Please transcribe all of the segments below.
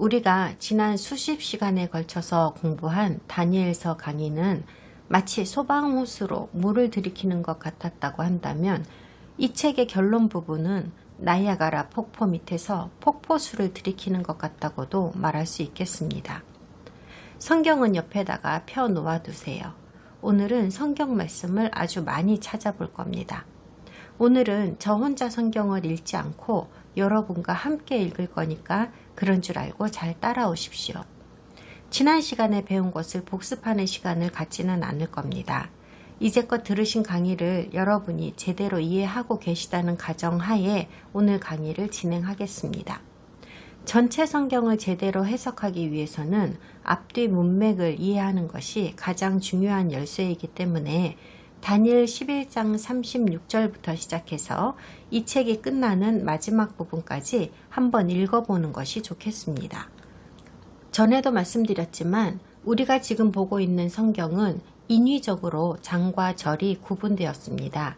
우리가 지난 수십 시간에 걸쳐서 공부한 다니엘서 강의는 마치 소방호스로 물을 들이키는 것 같았다고 한다면 이 책의 결론 부분은 나이아가라 폭포 밑에서 폭포수를 들이키는 것 같다고도 말할 수 있겠습니다. 성경은 옆에다가 펴 놓아두세요. 오늘은 성경 말씀을 아주 많이 찾아볼 겁니다. 오늘은 저 혼자 성경을 읽지 않고 여러분과 함께 읽을 거니까 그런 줄 알고 잘 따라오십시오. 지난 시간에 배운 것을 복습하는 시간을 갖지는 않을 겁니다. 이제껏 들으신 강의를 여러분이 제대로 이해하고 계시다는 가정하에 오늘 강의를 진행하겠습니다. 전체 성경을 제대로 해석하기 위해서는 앞뒤 문맥을 이해하는 것이 가장 중요한 열쇠이기 때문에 다니엘 11장 36절부터 시작해서 이 책이 끝나는 마지막 부분까지 한번 읽어보는 것이 좋겠습니다. 전에도 말씀드렸지만 우리가 지금 보고 있는 성경은 인위적으로 장과 절이 구분되었습니다.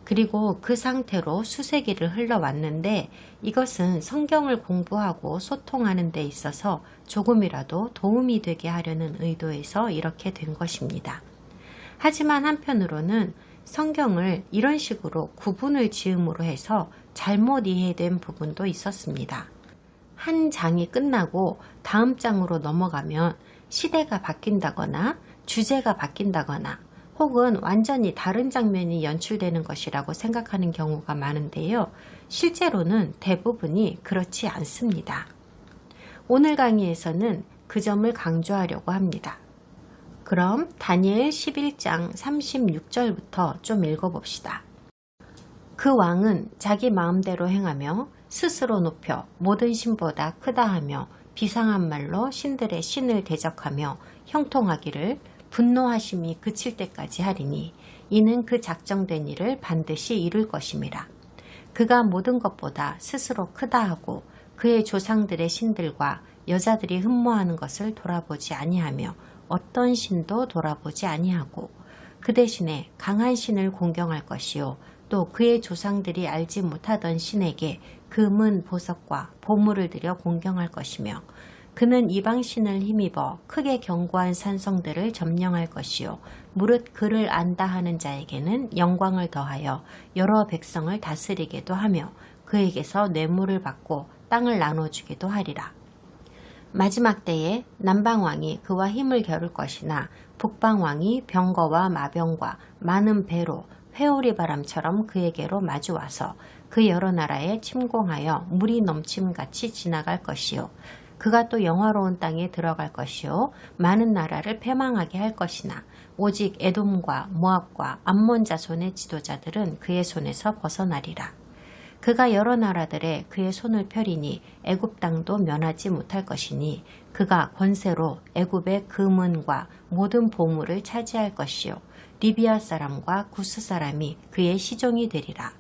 그리고 그 상태로 수세기를 흘러왔는데 이것은 성경을 공부하고 소통하는 데 있어서 조금이라도 도움이 되게 하려는 의도에서 이렇게 된 것입니다. 하지만 한편으로는 성경을 이런 식으로 구분을 지음으로 해서 잘못 이해된 부분도 있었습니다. 한 장이 끝나고 다음 장으로 넘어가면 시대가 바뀐다거나 주제가 바뀐다거나 혹은 완전히 다른 장면이 연출되는 것이라고 생각하는 경우가 많은데요. 실제로는 대부분이 그렇지 않습니다. 오늘 강의에서는 그 점을 강조하려고 합니다. 그럼 다니엘 11장 36절부터 좀 읽어봅시다. 그 왕은 자기 마음대로 행하며 스스로 높여 모든 신보다 크다 하며 비상한 말로 신들의 신을 대적하며 형통하기를 분노하심이 그칠 때까지 하리니 이는 그 작정된 일을 반드시 이룰 것임이라. 그가 모든 것보다 스스로 크다 하고 그의 조상들의 신들과 여자들이 흠모하는 것을 돌아보지 아니하며 어떤 신도 돌아보지 아니하고 그 대신에 강한 신을 공경할 것이요 또 그의 조상들이 알지 못하던 신에게 금은 보석과 보물을 들여 공경할 것이며 그는 이방신을 힘입어 크게 견고한 산성들을 점령할 것이요 무릇 그를 안다 하는 자에게는 영광을 더하여 여러 백성을 다스리게도 하며 그에게서 뇌물을 받고 땅을 나눠주기도 하리라. 마지막 때에 남방왕이 그와 힘을 겨룰 것이나 북방왕이 병거와 마병과 많은 배로 회오리 바람처럼 그에게로 마주와서 그 여러 나라에 침공하여 물이 넘침같이 지나갈 것이요 그가 또 영화로운 땅에 들어갈 것이요 많은 나라를 패망하게 할 것이나 오직 에돔과 모압과 암몬 자손의 지도자들은 그의 손에서 벗어나리라. 그가 여러 나라들에 그의 손을 펴리니 애굽 땅도 면하지 못할 것이니 그가 권세로 애굽의 금은과 모든 보물을 차지할 것이요 리비아 사람과 구스 사람이 그의 시종이 되리라.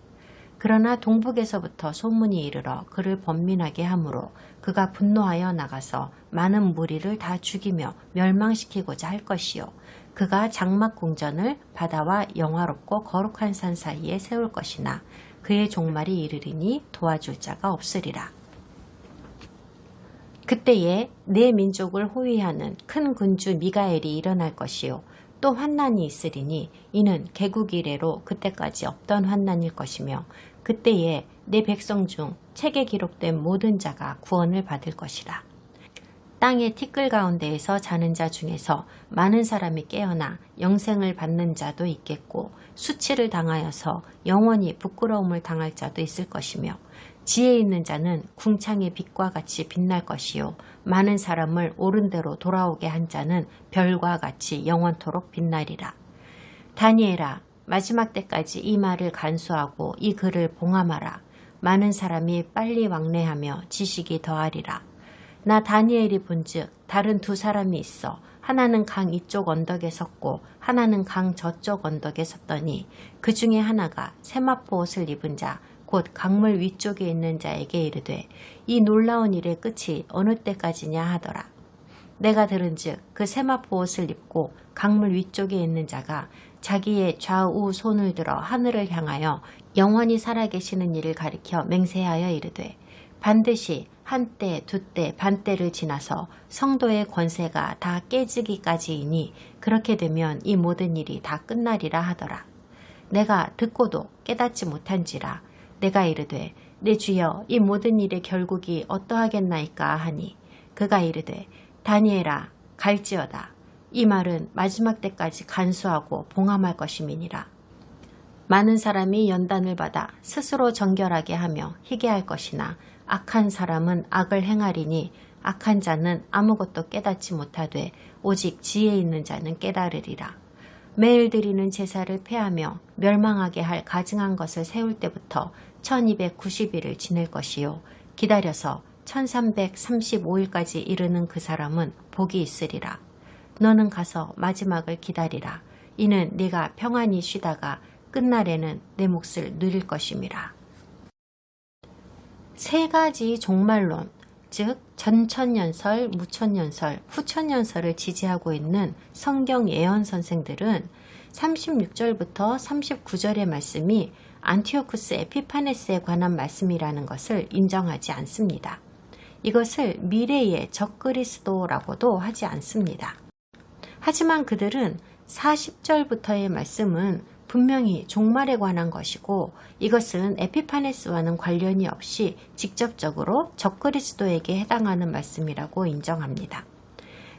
그러나 동북에서부터 소문이 이르러 그를 번민하게 하므로 그가 분노하여 나가서 많은 무리를 다 죽이며 멸망시키고자 할 것이요 그가 장막궁전을 바다와 영화롭고 거룩한 산 사이에 세울 것이나 그의 종말이 이르리니 도와줄 자가 없으리라. 그때에 내 민족을 호위하는 큰 군주 미가엘이 일어날 것이요 또 환난이 있으리니 이는 개국 이래로 그때까지 없던 환난일 것이며 그때에 내 백성 중 책에 기록된 모든 자가 구원을 받을 것이라. 땅의 티끌 가운데에서 자는 자 중에서 많은 사람이 깨어나 영생을 받는 자도 있겠고 수치를 당하여서 영원히 부끄러움을 당할 자도 있을 것이며 지혜 있는 자는 궁창의 빛과 같이 빛날 것이요 많은 사람을 옳은 대로 돌아오게 한 자는 별과 같이 영원토록 빛나리라. 다니엘아 마지막 때까지 이 말을 간수하고 이 글을 봉함하라. 많은 사람이 빨리 왕래하며 지식이 더하리라. 나 다니엘이 본즉 다른 두 사람이 있어 하나는 강 이쪽 언덕에 섰고 하나는 강 저쪽 언덕에 섰더니 그 중에 하나가 세마포 옷을 입은 자 곧 강물 위쪽에 있는 자에게 이르되 이 놀라운 일의 끝이 어느 때까지냐 하더라. 내가 들은즉 그 세마포 옷을 입고 강물 위쪽에 있는 자가 자기의 좌우 손을 들어 하늘을 향하여 영원히 살아계시는 이를 가리켜 맹세하여 이르되 반드시 한때, 두때, 반때를 지나서 성도의 권세가 다 깨지기까지이니 그렇게 되면 이 모든 일이 다 끝나리라 하더라. 내가 듣고도 깨닫지 못한지라 내가 이르되 내 주여 이 모든 일의 결국이 어떠하겠나이까 하니 그가 이르되 다니엘아 갈지어다. 이 말은 마지막 때까지 간수하고 봉함할 것임이니라. 많은 사람이 연단을 받아 스스로 정결하게 하며 희게 할 것이나 악한 사람은 악을 행하리니 악한 자는 아무것도 깨닫지 못하되 오직 지혜 있는 자는 깨달으리라. 매일 드리는 제사를 폐하며 멸망하게 할 가증한 것을 세울 때부터 1290일을 지낼 것이요 기다려서 1335일까지 이르는 그 사람은 복이 있으리라. 너는 가서 마지막을 기다리라. 이는 네가 평안히 쉬다가 끝날에는 내 몫을 누릴 것임이라. 세 가지 종말론, 즉 전천년설, 무천년설, 후천년설을 지지하고 있는 성경 예언 선생들은 36절부터 39절의 말씀이 안티오쿠스 에피파네스에 관한 말씀이라는 것을 인정하지 않습니다. 이것을 미래의 적그리스도라고도 하지 않습니다. 하지만 그들은 40절부터의 말씀은 분명히 종말에 관한 것이고 이것은 에피파네스와는 관련이 없이 직접적으로 적그리스도에게 해당하는 말씀이라고 인정합니다.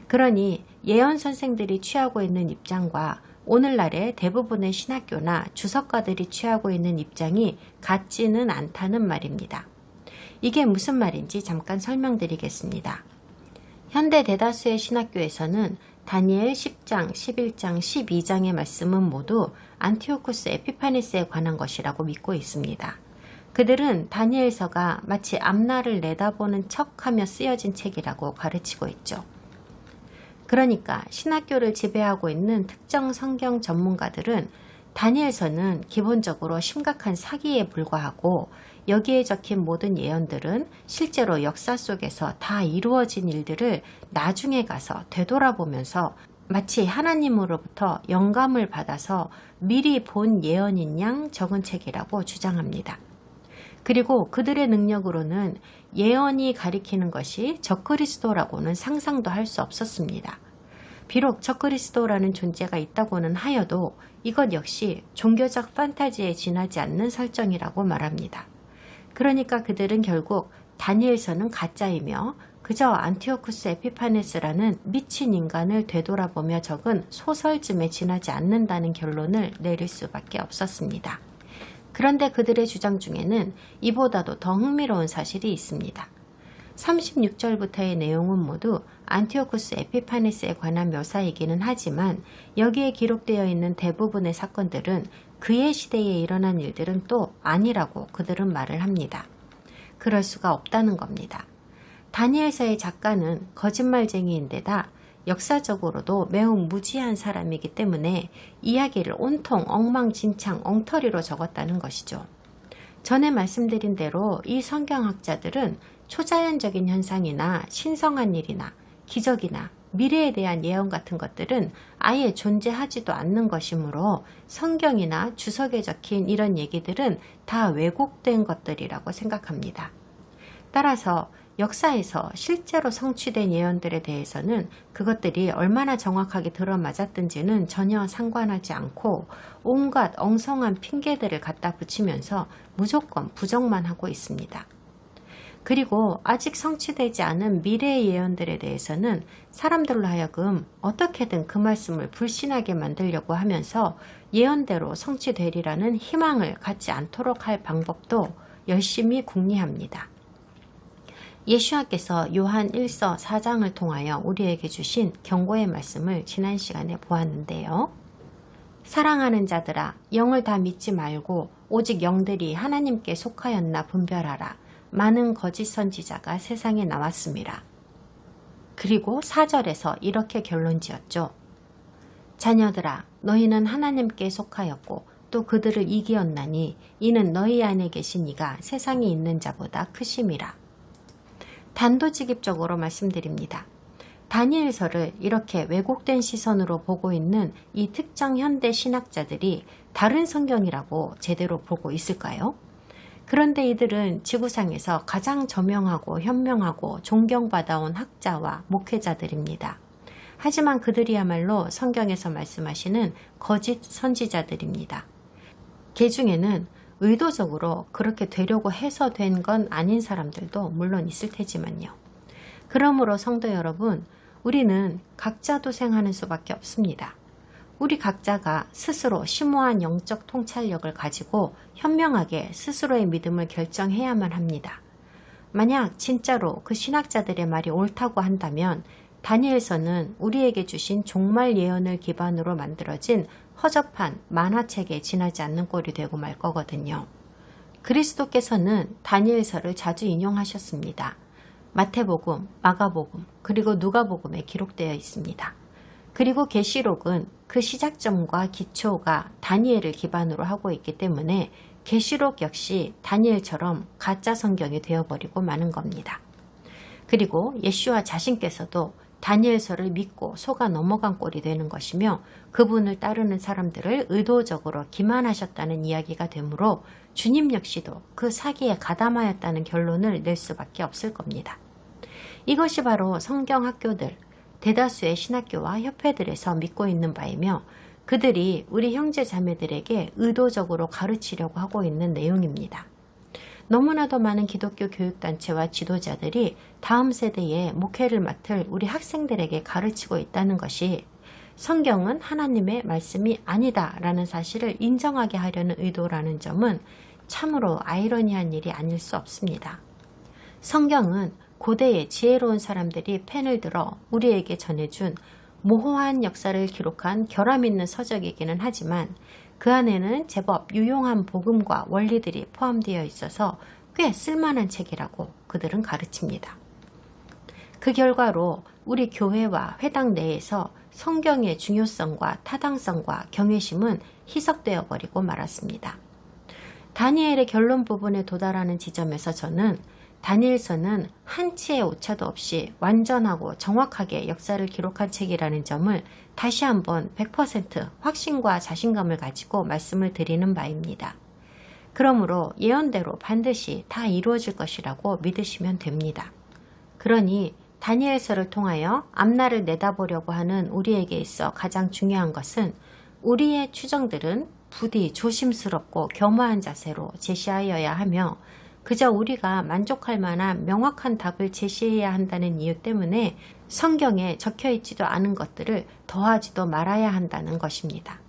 그러니 예언 선생들이 취하고 있는 입장과 오늘날의 대부분의 신학교나 주석가들이 취하고 있는 입장이 같지는 않다는 말입니다. 이게 무슨 말인지 잠깐 설명드리겠습니다. 현대 대다수의 신학교에서는 다니엘 10장, 11장, 12장의 말씀은 모두 안티오쿠스 에피파네스에 관한 것이라고 믿고 있습니다. 그들은 다니엘서가 마치 앞날을 내다보는 척하며 쓰여진 책이라고 가르치고 있죠. 그러니까 신학교를 지배하고 있는 특정 성경 전문가들은 다니엘서는 기본적으로 심각한 사기에 불과하고 여기에 적힌 모든 예언들은 실제로 역사 속에서 다 이루어진 일들을 나중에 가서 되돌아보면서 마치 하나님으로부터 영감을 받아서 미리 본 예언인 양 적은 책이라고 주장합니다. 그리고 그들의 능력으로는 예언이 가리키는 것이 적그리스도라고는 상상도 할 수 없었습니다. 비록 적그리스도라는 존재가 있다고는 하여도 이것 역시 종교적 판타지에 지나지 않는 설정이라고 말합니다. 그러니까 그들은 결국 다니엘서는 가짜이며 그저 안티오쿠스 에피파네스라는 미친 인간을 되돌아보며 적은 소설쯤에 지나지 않는다는 결론을 내릴 수밖에 없었습니다. 그런데 그들의 주장 중에는 이보다도 더 흥미로운 사실이 있습니다. 36절부터의 내용은 모두 안티오쿠스 에피파네스에 관한 묘사이기는 하지만 여기에 기록되어 있는 대부분의 사건들은 그의 시대에 일어난 일들은 또 아니라고 그들은 말을 합니다. 그럴 수가 없다는 겁니다. 다니엘서의 작가는 거짓말쟁이인데다 역사적으로도 매우 무지한 사람이기 때문에 이야기를 온통 엉망진창 엉터리로 적었다는 것이죠. 전에 말씀드린 대로 이 성경학자들은 초자연적인 현상이나 신성한 일이나 기적이나 미래에 대한 예언 같은 것들은 아예 존재하지도 않는 것이므로 성경이나 주석에 적힌 이런 얘기들은 다 왜곡된 것들이라고 생각합니다. 따라서 역사에서 실제로 성취된 예언들에 대해서는 그것들이 얼마나 정확하게 들어맞았든지는 전혀 상관하지 않고 온갖 엉성한 핑계들을 갖다 붙이면서 무조건 부정만 하고 있습니다. 그리고 아직 성취되지 않은 미래의 예언들에 대해서는 사람들로 하여금 어떻게든 그 말씀을 불신하게 만들려고 하면서 예언대로 성취되리라는 희망을 갖지 않도록 할 방법도 열심히 궁리합니다. 예수와께서 요한 1서 4장을 통하여 우리에게 주신 경고의 말씀을 지난 시간에 보았는데요. 사랑하는 자들아, 영을 다 믿지 말고 오직 영들이 하나님께 속하였나 분별하라. 많은 거짓 선지자가 세상에 나왔습니다. 그리고 4절에서 이렇게 결론 지었죠. 자녀들아, 너희는 하나님께 속하였고 또 그들을 이기었나니 이는 너희 안에 계신 이가 세상에 있는 자보다 크심이라. 단도직입적으로 말씀드립니다. 다니엘서를 이렇게 왜곡된 시선으로 보고 있는 이 특정 현대 신학자들이 다른 성경이라고 제대로 보고 있을까요? 그런데 이들은 지구상에서 가장 저명하고 현명하고 존경받아온 학자와 목회자들입니다. 하지만 그들이야말로 성경에서 말씀하시는 거짓 선지자들입니다. 개 중에는 의도적으로 그렇게 되려고 해서 된 건 아닌 사람들도 물론 있을 테지만요. 그러므로 성도 여러분, 우리는 각자 도생하는 수밖에 없습니다. 우리 각자가 스스로 심오한 영적 통찰력을 가지고 현명하게 스스로의 믿음을 결정해야만 합니다. 만약 진짜로 그 신학자들의 말이 옳다고 한다면 다니엘서는 우리에게 주신 종말 예언을 기반으로 만들어진 허접한 만화책에 지나지 않는 꼴이 되고 말 거거든요. 그리스도께서는 다니엘서를 자주 인용하셨습니다. 마태복음, 마가복음, 그리고 누가복음에 기록되어 있습니다. 그리고 계시록은 그 시작점과 기초가 다니엘을 기반으로 하고 있기 때문에 계시록 역시 다니엘처럼 가짜 성경이 되어버리고 마는 겁니다. 그리고 예수와 자신께서도 다니엘서를 믿고 속아 넘어간 꼴이 되는 것이며 그분을 따르는 사람들을 의도적으로 기만하셨다는 이야기가 되므로 주님 역시도 그 사기에 가담하였다는 결론을 낼 수밖에 없을 겁니다. 이것이 바로 성경 학교들, 대다수의 신학교와 협회들에서 믿고 있는 바이며 그들이 우리 형제 자매들에게 의도적으로 가르치려고 하고 있는 내용입니다. 너무나도 많은 기독교 교육단체와 지도자들이 다음 세대에 목회를 맡을 우리 학생들에게 가르치고 있다는 것이 성경은 하나님의 말씀이 아니다라는 사실을 인정하게 하려는 의도라는 점은 참으로 아이러니한 일이 아닐 수 없습니다. 성경은 고대의 지혜로운 사람들이 펜을 들어 우리에게 전해준 모호한 역사를 기록한 결함 있는 서적이기는 하지만 그 안에는 제법 유용한 복음과 원리들이 포함되어 있어서 꽤 쓸만한 책이라고 그들은 가르칩니다. 그 결과로 우리 교회와 회당 내에서 성경의 중요성과 타당성과 경외심은 희석되어 버리고 말았습니다. 다니엘의 결론 부분에 도달하는 지점에서 저는 다니엘서는 한치의 오차도 없이 완전하고 정확하게 역사를 기록한 책이라는 점을 다시 한번 100% 확신과 자신감을 가지고 말씀을 드리는 바입니다. 그러므로 예언대로 반드시 다 이루어질 것이라고 믿으시면 됩니다. 그러니 다니엘서를 통하여 앞날을 내다보려고 하는 우리에게 있어 가장 중요한 것은 우리의 추정들은 부디 조심스럽고 겸허한 자세로 제시하여야 하며 그저 우리가 만족할 만한 명확한 답을 제시해야 한다는 이유 때문에 성경에 적혀있지도 않은 것들을 더하지도 말아야 한다는 것입니다.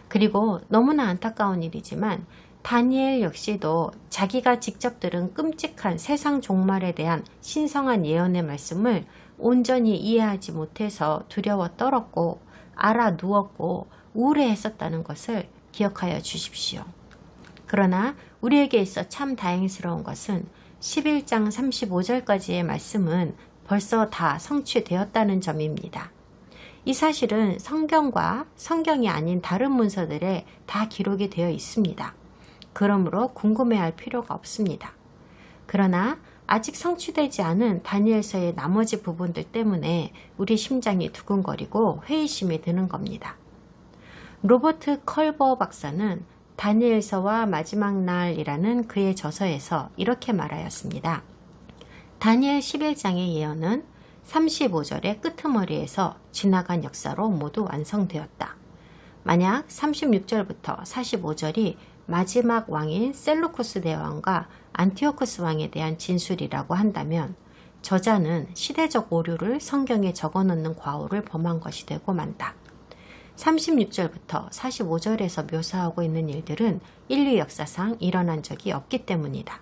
그리고 너무나 안타까운 일이지만 다니엘 역시도 자기가 직접 들은 끔찍한 세상 종말에 대한 신성한 예언의 말씀을 온전히 이해하지 못해서 두려워 떨었고 알아 누웠고 우울해했었다는 것을 기억하여 주십시오. 그러나 우리에게 있어 참 다행스러운 것은 11장 35절까지의 말씀은 벌써 다 성취되었다는 점입니다. 이 사실은 성경과 성경이 아닌 다른 문서들에 다 기록이 되어 있습니다. 그러므로 궁금해할 필요가 없습니다. 그러나 아직 성취되지 않은 다니엘서의 나머지 부분들 때문에 우리 심장이 두근거리고 회의심이 드는 겁니다. 로버트 컬버 박사는 다니엘서와 마지막 날이라는 그의 저서에서 이렇게 말하였습니다. 다니엘 11장의 예언은 35절의 끄트머리에서 지나간 역사로 모두 완성되었다. 만약 36절부터 45절이 마지막 왕인 셀루쿠스 대왕과 안티오쿠스 왕에 대한 진술이라고 한다면 저자는 시대적 오류를 성경에 적어놓는 과오를 범한 것이 되고 만다. 36절부터 45절에서 묘사하고 있는 일들은 인류 역사상 일어난 적이 없기 때문이다.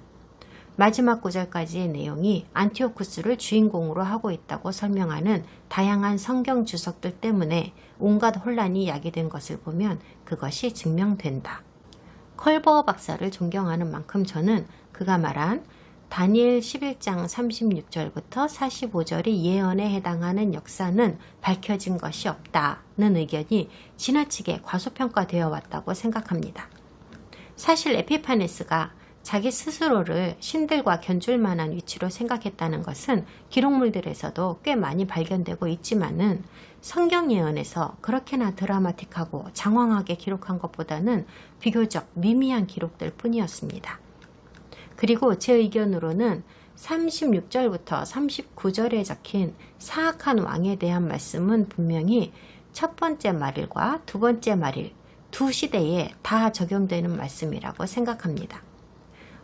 마지막 구절까지의 내용이 안티오쿠스를 주인공으로 하고 있다고 설명하는 다양한 성경 주석들 때문에 온갖 혼란이 야기된 것을 보면 그것이 증명된다. 컬버 박사를 존경하는 만큼 저는 그가 말한 다니엘 11장 36절부터 45절이 예언에 해당하는 역사는 밝혀진 것이 없다는 의견이 지나치게 과소평가되어 왔다고 생각합니다. 사실 에피파네스가 자기 스스로를 신들과 견줄 만한 위치로 생각했다는 것은 기록물들에서도 꽤 많이 발견되고 있지만은 성경 예언에서 그렇게나 드라마틱하고 장황하게 기록한 것보다는 비교적 미미한 기록들 뿐이었습니다. 그리고 제 의견으로는 36절부터 39절에 적힌 사악한 왕에 대한 말씀은 분명히 첫 번째 말일과 두 번째 말일 두 시대에 다 적용되는 말씀이라고 생각합니다.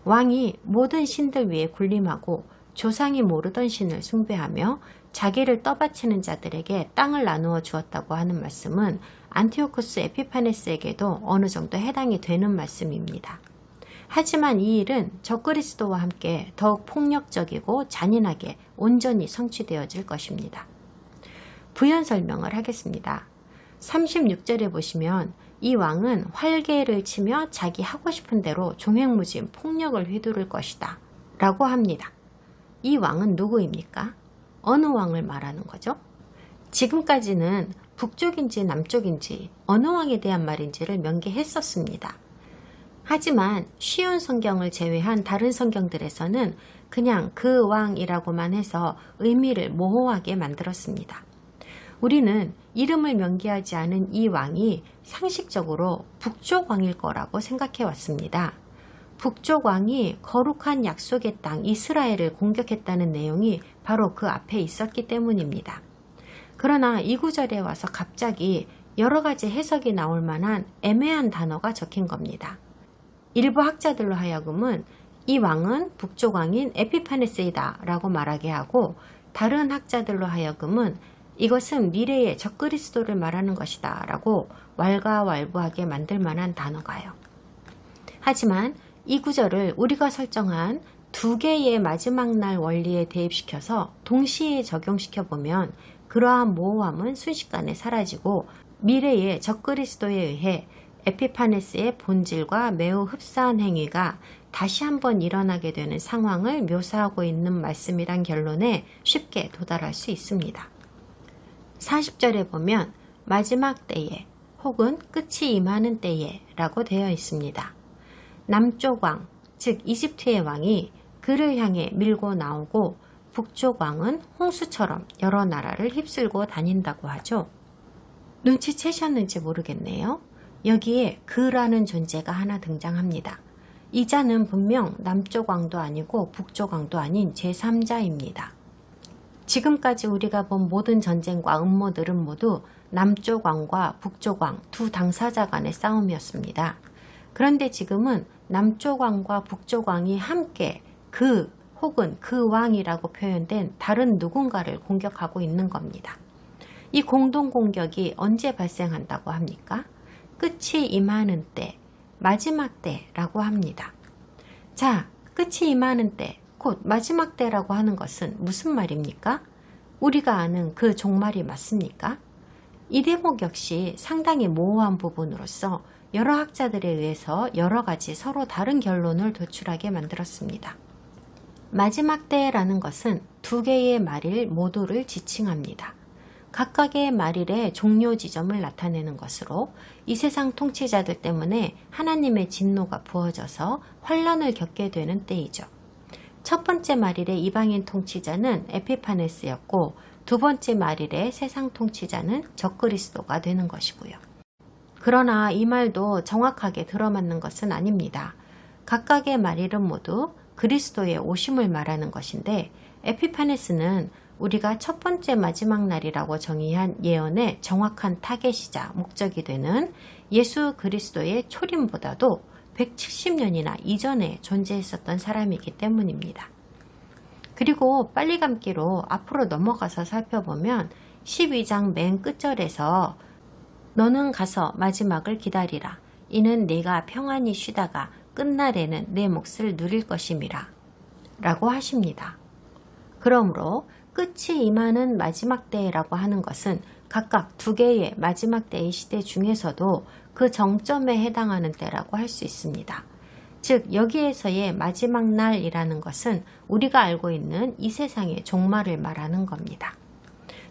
왕이 모든 신들 위에 군림하고 조상이 모르던 신을 숭배하며 자기를 떠받치는 자들에게 땅을 나누어 주었다고 하는 말씀은 안티오쿠스 에피파네스에게도 어느 정도 해당이 되는 말씀입니다. 하지만 이 일은 적그리스도와 함께 더욱 폭력적이고 잔인하게 온전히 성취되어질 것입니다. 부연 설명을 하겠습니다. 36절에 보시면 이 왕은 활개를 치며 자기 하고 싶은 대로 종횡무진 폭력을 휘두를 것이다 라고 합니다. 이 왕은 누구입니까? 어느 왕을 말하는 거죠? 지금까지는 북쪽인지 남쪽인지 어느 왕에 대한 말인지를 명기했었습니다. 하지만 쉬운 성경을 제외한 다른 성경들에서는 그냥 그 왕이라고만 해서 의미를 모호하게 만들었습니다. 우리는 이름을 명기하지 않은 이 왕이 상식적으로 북쪽 왕일 거라고 생각해 왔습니다. 북쪽 왕이 거룩한 약속의 땅 이스라엘을 공격했다는 내용이 바로 그 앞에 있었기 때문입니다. 그러나 이 구절에 와서 갑자기 여러 가지 해석이 나올 만한 애매한 단어가 적힌 겁니다. 일부 학자들로 하여금은 이 왕은 북쪽 왕인 에피파네스이다 라고 말하게 하고, 다른 학자들로 하여금은 이것은 미래의 적그리스도를 말하는 것이다 라고 왈가왈부하게 만들 만한 단어가요. 하지만 이 구절을 우리가 설정한 두 개의 마지막 날 원리에 대입시켜서 동시에 적용시켜 보면 그러한 모호함은 순식간에 사라지고 미래의 적그리스도에 의해 에피파네스의 본질과 매우 흡사한 행위가 다시 한번 일어나게 되는 상황을 묘사하고 있는 말씀이란 결론에 쉽게 도달할 수 있습니다. 40절에 보면 마지막 때에 혹은 끝이 임하는 때에 라고 되어 있습니다. 남쪽 왕, 즉 이집트의 왕이 그를 향해 밀고 나오고 북쪽 왕은 홍수처럼 여러 나라를 휩쓸고 다닌다고 하죠. 눈치채셨는지 모르겠네요. 여기에 그라는 존재가 하나 등장합니다. 이 자는 분명 남쪽 왕도 아니고 북쪽 왕도 아닌 제3자입니다. 지금까지 우리가 본 모든 전쟁과 음모들은 모두 남쪽 왕과 북쪽 왕 두 당사자 간의 싸움이었습니다. 그런데 지금은 남쪽 왕과 북쪽 왕이 함께 그 혹은 그 왕이라고 표현된 다른 누군가를 공격하고 있는 겁니다. 이 공동 공격이 언제 발생한다고 합니까? 끝이 임하는 때, 마지막 때라고 합니다. 자, 끝이 임하는 때, 곧 마지막 때라고 하는 것은 무슨 말입니까? 우리가 아는 그 종말이 맞습니까? 이 대목 역시 상당히 모호한 부분으로서 여러 학자들에 의해서 여러 가지 서로 다른 결론을 도출하게 만들었습니다. 마지막 때라는 것은 두 개의 말일 모두를 지칭합니다. 각각의 말일의 종료 지점을 나타내는 것으로 이 세상 통치자들 때문에 하나님의 진노가 부어져서 환란을 겪게 되는 때이죠. 첫 번째 말일의 이방인 통치자는 에피파네스였고, 두 번째 말일의 세상 통치자는 적그리스도가 되는 것이고요. 그러나 이 말도 정확하게 들어맞는 것은 아닙니다. 각각의 말일은 모두 그리스도의 오심을 말하는 것인데, 에피파네스는 우리가 첫 번째 마지막 날이라고 정의한 예언의 정확한 타겟이자 목적이 되는 예수 그리스도의 초림보다도 170년이나 이전에 존재했었던 사람이기 때문입니다. 그리고 빨리 감기로 앞으로 넘어가서 살펴보면 12장 맨 끝절에서 너는 가서 마지막을 기다리라. 이는 네가 평안히 쉬다가 끝날에는 내 몫을 누릴 것임이라 라고 하십니다. 그러므로 끝이 임하는 마지막 때라고 하는 것은 각각 두 개의 마지막 때의 시대 중에서도 그 정점에 해당하는 때라고 할 수 있습니다. 즉 여기에서의 마지막 날이라는 것은 우리가 알고 있는 이 세상의 종말을 말하는 겁니다.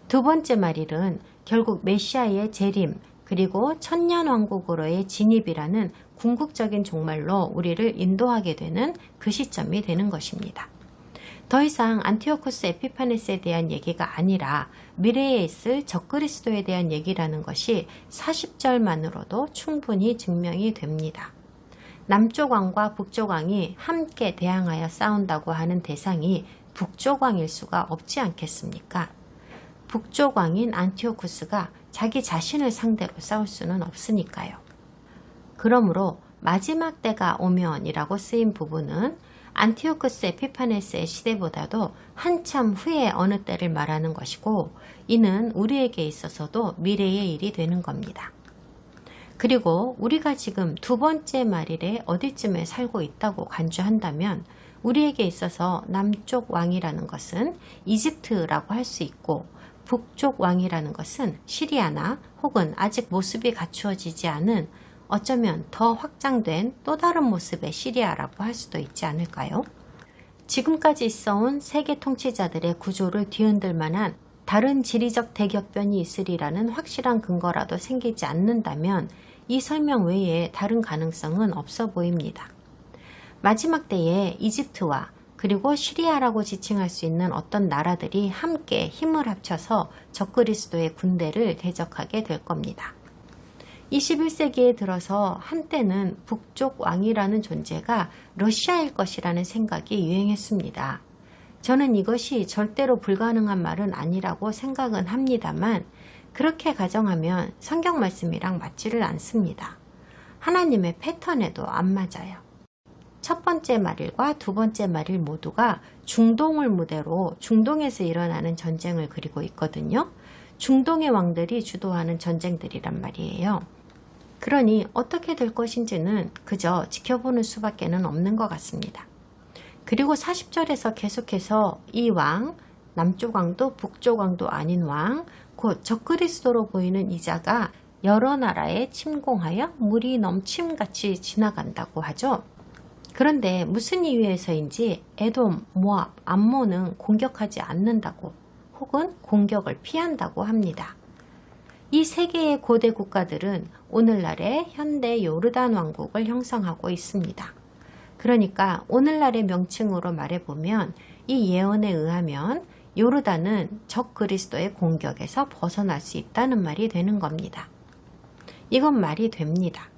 두 번째 말일은 결국 메시아의 재림 그리고 천년왕국으로의 진입이라는 궁극적인 종말로 우리를 인도하게 되는 그 시점이 되는 것입니다. 더 이상 안티오쿠스 에피파네스에 대한 얘기가 아니라 미래에 있을 적그리스도에 대한 얘기라는 것이 40절만으로도 충분히 증명이 됩니다. 남쪽 왕과 북쪽 왕이 함께 대항하여 싸운다고 하는 대상이 북쪽 왕일 수가 없지 않겠습니까? 북쪽 왕인 안티오쿠스가 자기 자신을 상대로 싸울 수는 없으니까요. 그러므로 마지막 때가 오면이라고 쓰인 부분은 안티오쿠스 에피파네스의 시대보다도 한참 후의 어느 때를 말하는 것이고, 이는 우리에게 있어서도 미래의 일이 되는 겁니다. 그리고 우리가 지금 두 번째 말일에 어디쯤에 살고 있다고 간주한다면 우리에게 있어서 남쪽 왕이라는 것은 이집트라고 할 수 있고, 북쪽 왕이라는 것은 시리아나 혹은 아직 모습이 갖추어지지 않은 어쩌면 더 확장된 또 다른 모습의 시리아라고 할 수도 있지 않을까요? 지금까지 있어온 세계 통치자들의 구조를 뒤흔들 만한 다른 지리적 대격변이 있으리라는 확실한 근거라도 생기지 않는다면 이 설명 외에 다른 가능성은 없어 보입니다. 마지막 때에 이집트와 그리고 시리아라고 지칭할 수 있는 어떤 나라들이 함께 힘을 합쳐서 적그리스도의 군대를 대적하게 될 겁니다. 21세기에 들어서 한때는 북쪽 왕이라는 존재가 러시아일 것이라는 생각이 유행했습니다. 저는 이것이 절대로 불가능한 말은 아니라고 생각은 합니다만, 그렇게 가정하면 성경 말씀이랑 맞지를 않습니다. 하나님의 패턴에도 안 맞아요. 첫 번째 말일과 두 번째 말일 모두가 중동을 무대로 중동에서 일어나는 전쟁을 그리고 있거든요. 중동의 왕들이 주도하는 전쟁들이란 말이에요. 그러니 어떻게 될 것인지는 그저 지켜보는 수밖에는 없는 것 같습니다. 그리고 40절에서 계속해서 이 왕, 남쪽 왕도 북쪽 왕도 아닌 왕, 곧 적그리스도로 보이는 이자가 여러 나라에 침공하여 물이 넘침같이 지나간다고 하죠. 그런데 무슨 이유에서인지 에돔, 모압, 암몬은 공격하지 않는다고 혹은 공격을 피한다고 합니다. 이 세 개의 고대 국가들은 오늘날의 현대 요르단 왕국을 형성하고 있습니다. 그러니까 오늘날의 명칭으로 말해보면 이 예언에 의하면 요르단은 적그리스도의 공격에서 벗어날 수 있다는 말이 되는 겁니다. 이건 말이 됩니다.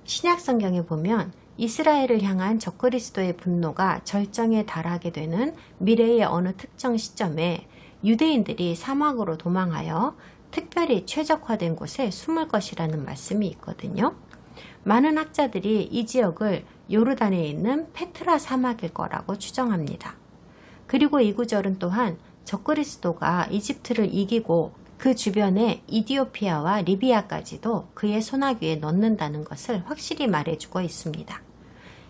신약 성경에 보면 이스라엘을 향한 적그리스도의 분노가 절정에 달하게 되는 미래의 어느 특정 시점에 유대인들이 사막으로 도망하여 특별히 최적화된 곳에 숨을 것이라는 말씀이 있거든요. 많은 학자들이 이 지역을 요르단에 있는 페트라 사막일 거라고 추정합니다. 그리고 이 구절은 또한 적그리스도가 이집트를 이기고 그 주변에 이디오피아와 리비아까지도 그의 손아귀에 넣는다는 것을 확실히 말해주고 있습니다.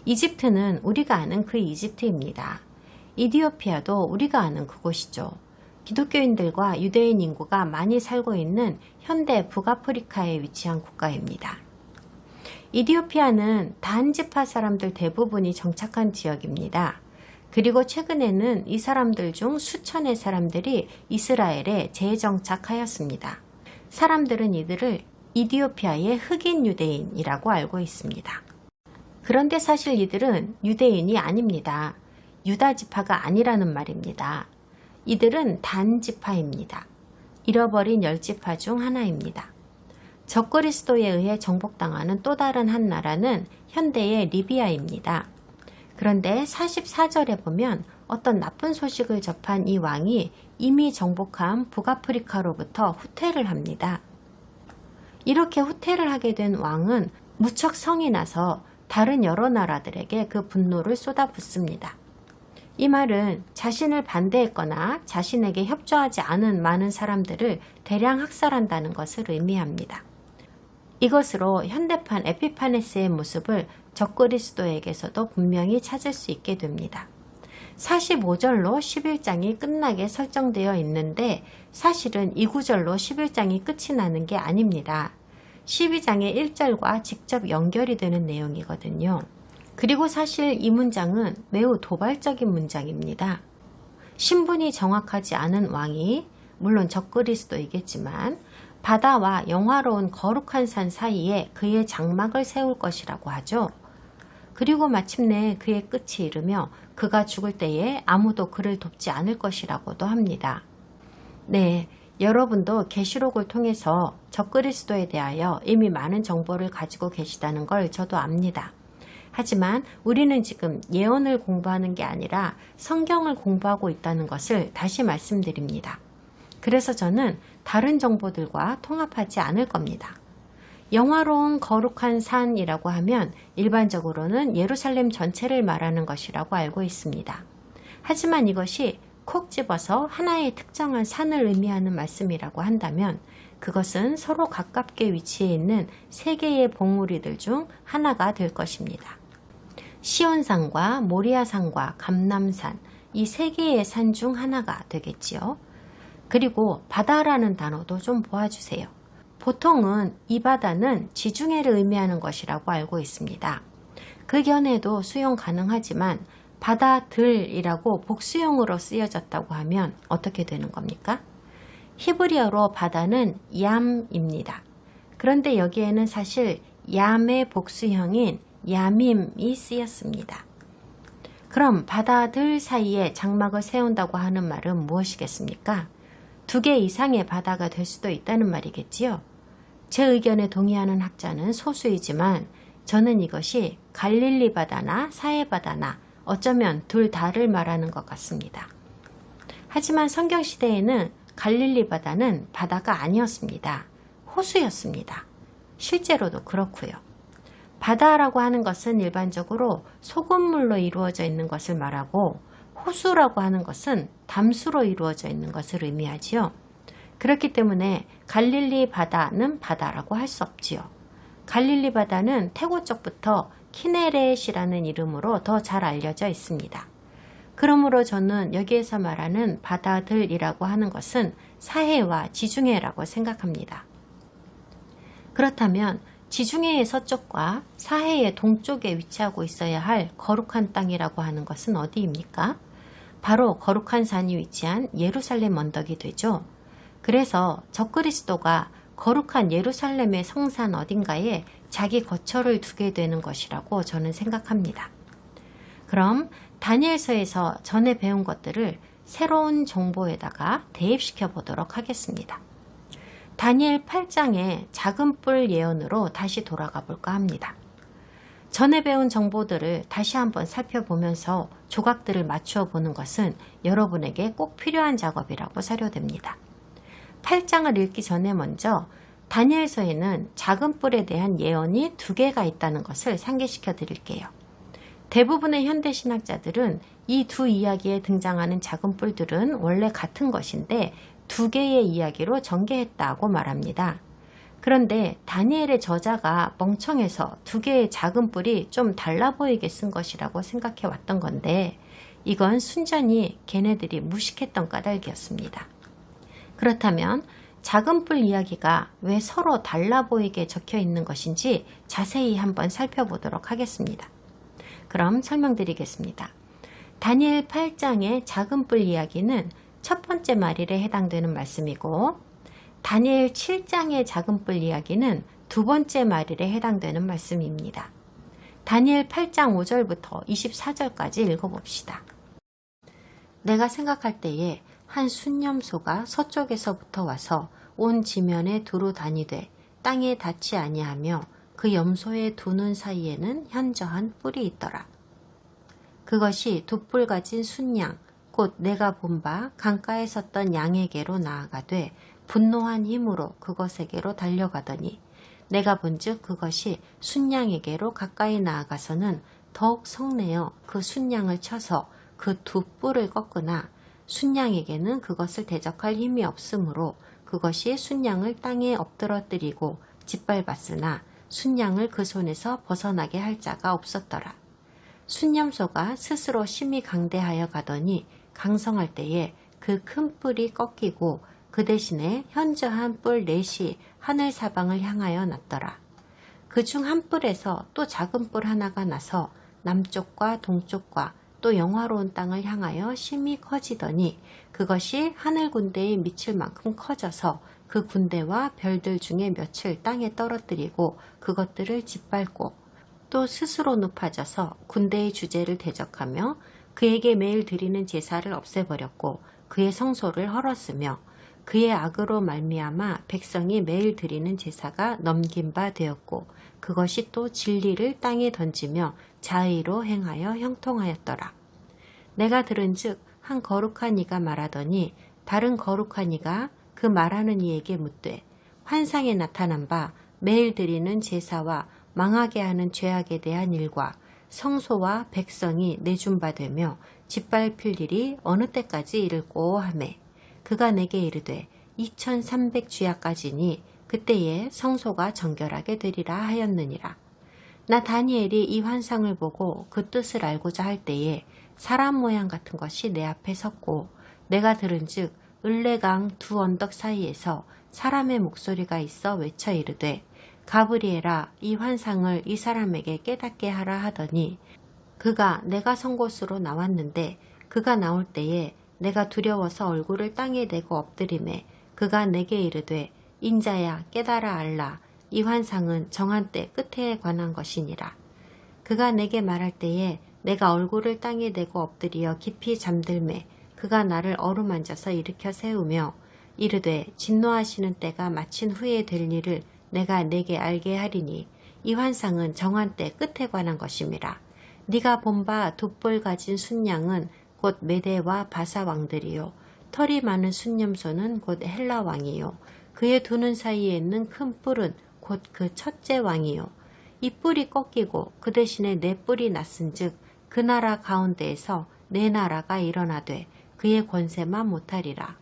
이집트는 우리가 아는 그 이집트입니다. 이디오피아도 우리가 아는 그곳이죠. 기독교인들과 유대인 인구가 많이 살고 있는 현대 북아프리카에 위치한 국가입니다. 이디오피아는 단지파 사람들 대부분이 정착한 지역입니다. 그리고 최근에는 이 사람들 중 수천의 사람들이 이스라엘에 재정착하였습니다. 사람들은 이들을 이디오피아의 흑인 유대인이라고 알고 있습니다. 그런데 사실 이들은 유대인이 아닙니다. 유다 지파가 아니라는 말입니다. 이들은 단지파입니다. 잃어버린 10지파 중 하나입니다. 적그리스도에 의해 정복당하는 또 다른 한 나라는 현대의 리비아입니다. 그런데 44절에 보면 어떤 나쁜 소식을 접한 이 왕이 이미 정복한 북아프리카로부터 후퇴를 합니다. 이렇게 후퇴를 하게 된 왕은 무척 성이 나서 다른 여러 나라들에게 그 분노를 쏟아붓습니다. 이 말은 자신을 반대했거나 자신에게 협조하지 않은 많은 사람들을 대량 학살한다는 것을 의미합니다. 이것으로 현대판 에피파네스의 모습을 적그리스도에게서도 분명히 찾을 수 있게 됩니다. 45절로 11장이 끝나게 설정되어 있는데 사실은 이 구절로 11장이 끝이 나는 게 아닙니다. 12장의 1절과 직접 연결이 되는 내용이거든요. 그리고 사실 이 문장은 매우 도발적인 문장입니다. 신분이 정확하지 않은 왕이 물론 적그리스도이겠지만 바다와 영화로운 거룩한 산 사이에 그의 장막을 세울 것이라고 하죠. 그리고 마침내 그의 끝이 이르며 그가 죽을 때에 아무도 그를 돕지 않을 것이라고도 합니다. 네, 여러분도 계시록을 통해서 적그리스도에 대하여 이미 많은 정보를 가지고 계시다는 걸 저도 압니다. 하지만 우리는 지금 예언을 공부하는 게 아니라 성경을 공부하고 있다는 것을 다시 말씀드립니다. 그래서 저는 다른 정보들과 통합하지 않을 겁니다. 영화로운 거룩한 산이라고 하면 일반적으로는 예루살렘 전체를 말하는 것이라고 알고 있습니다. 하지만 이것이 콕 집어서 하나의 특정한 산을 의미하는 말씀이라고 한다면 그것은 서로 가깝게 위치해 있는 세 개의 봉우리들 중 하나가 될 것입니다. 시온산과 모리아산과 감람산, 이 세 개의 산 중 하나가 되겠지요. 그리고 바다라는 단어도 좀 보아주세요. 보통은 이 바다는 지중해를 의미하는 것이라고 알고 있습니다. 그 견해도 수용 가능하지만 바다들이라고 복수형으로 쓰여졌다고 하면 어떻게 되는 겁니까? 히브리어로 바다는 얌입니다. 그런데 여기에는 사실 얌의 복수형인 야밈이 쓰였습니다. 그럼 바다들 사이에 장막을 세운다고 하는 말은 무엇이겠습니까? 2개 이상의 바다가 될 수도 있다는 말이겠지요. 제 의견에 동의하는 학자는 소수이지만 저는 이것이 갈릴리 바다나 사해 바다나 어쩌면 둘 다를 말하는 것 같습니다. 하지만 성경시대에는 갈릴리 바다는 바다가 아니었습니다. 호수였습니다. 실제로도 그렇고요. 바다라고 하는 것은 일반적으로 소금물로 이루어져 있는 것을 말하고 호수라고 하는 것은 담수로 이루어져 있는 것을 의미하지요. 그렇기 때문에 갈릴리 바다는 바다라고 할 수 없지요. 갈릴리 바다는 태고 쪽부터 키네렛이라는 이름으로 더 잘 알려져 있습니다. 그러므로 저는 여기에서 말하는 바다들이라고 하는 것은 사해와 지중해라고 생각합니다. 그렇다면 지중해의 서쪽과 사해의 동쪽에 위치하고 있어야 할 거룩한 땅이라고 하는 것은 어디입니까? 바로 거룩한 산이 위치한 예루살렘 언덕이 되죠. 그래서 적그리스도가 거룩한 예루살렘의 성산 어딘가에 자기 거처를 두게 되는 것이라고 저는 생각합니다. 그럼 다니엘서에서 전에 배운 것들을 새로운 정보에다가 대입시켜 보도록 하겠습니다. 다니엘 8장의 작은 뿔 예언으로 다시 돌아가 볼까 합니다. 전에 배운 정보들을 다시 한번 살펴보면서 조각들을 맞추어 보는 것은 여러분에게 꼭 필요한 작업이라고 사료됩니다. 8장을 읽기 전에 먼저 다니엘서에는 작은 뿔에 대한 예언이 2개가 있다는 것을 상기시켜 드릴게요. 대부분의 현대 신학자들은 이 두 이야기에 등장하는 작은 뿔들은 원래 같은 것인데 2개의 이야기로 전개했다고 말합니다. 그런데 다니엘의 저자가 멍청해서 2개의 작은 뿔이 좀 달라 보이게 쓴 것이라고 생각해 왔던 건데 이건 순전히 걔네들이 무식했던 까닭이었습니다. 그렇다면 작은 뿔 이야기가 왜 서로 달라 보이게 적혀 있는 것인지 자세히 한번 살펴보도록 하겠습니다. 그럼 설명드리겠습니다. 다니엘 8장의 작은 뿔 이야기는 첫 번째 말일에 해당되는 말씀이고 다니엘 7장의 작은 뿔 이야기는 두 번째 말일에 해당되는 말씀입니다. 다니엘 8장 5절부터 24절까지 읽어봅시다. 내가 생각할 때에 한 순념소가 서쪽에서부터 와서 온 지면에 두루 다니되 땅에 닿지 아니하며 그 염소의 두 눈 사이에는 현저한 뿔이 있더라. 그것이 두 뿔 가진 순양 곧 내가 본 바 강가에 섰던 양에게로 나아가되 분노한 힘으로 그것에게로 달려가더니 내가 본즉 그것이 순양에게로 가까이 나아가서는 더욱 성내어 그 순양을 쳐서 그 두 뿔을 꺾으나 순양에게는 그것을 대적할 힘이 없으므로 그것이 순양을 땅에 엎드러뜨리고 짓밟았으나 순양을 그 손에서 벗어나게 할 자가 없었더라. 순념소가 스스로 심히 강대하여 가더니 강성할 때에 그 큰 뿔이 꺾이고 그 대신에 현저한 뿔 넷이 하늘 사방을 향하여 났더라. 그 중 한 뿔에서 또 작은 뿔 하나가 나서 남쪽과 동쪽과 또 영화로운 땅을 향하여 심히 커지더니 그것이 하늘 군대에 미칠 만큼 커져서 그 군대와 별들 중에 몇을 땅에 떨어뜨리고 그것들을 짓밟고 또 스스로 높아져서 군대의 주제를 대적하며 그에게 매일 드리는 제사를 없애버렸고 그의 성소를 헐었으며 그의 악으로 말미암아 백성이 매일 드리는 제사가 넘긴 바 되었고 그것이 또 진리를 땅에 던지며 자의로 행하여 형통하였더라. 내가 들은즉 한 거룩한 이가 말하더니 다른 거룩한 이가 그 말하는 이에게 묻되 환상에 나타난 바 매일 드리는 제사와 망하게 하는 죄악에 대한 일과 성소와 백성이 내준 바 되며 짓밟힐 일이 어느 때까지 이를꼬 하매 그가 내게 이르되 2300 주야까지니 그때에 성소가 정결하게 되리라 하였느니라. 나 다니엘이 이 환상을 보고 그 뜻을 알고자 할 때에 사람 모양 같은 것이 내 앞에 섰고 내가 들은즉 을레강 두 언덕 사이에서 사람의 목소리가 있어 외쳐 이르되 가브리엘아 이 환상을 이 사람에게 깨닫게 하라 하더니 그가 내가 선 곳으로 나왔는데 그가 나올 때에 내가 두려워서 얼굴을 땅에 대고 엎드리매 그가 내게 이르되 인자야 깨달아 알라 이 환상은 정한 때 끝에 관한 것이니라. 그가 내게 말할 때에 내가 얼굴을 땅에 대고 엎드리어 깊이 잠들매 그가 나를 어루만져서 일으켜 세우며 이르되 진노하시는 때가 마친 후에 될 일을 내가 내게 알게 하리니 이 환상은 정한 때 끝에 관한 것임이라. 네가 본 바 돛볼 가진 순양은 곧 메대와 바사 왕들이요 털이 많은 순념소는 곧 헬라 왕이요 그의 두 눈 사이에 있는 큰 뿔은 곧 그 첫째 왕이요 이 뿔이 꺾이고 그 대신에 네 뿔이 났은즉 그 나라 가운데에서 네 나라가 일어나되 그의 권세만 못하리라.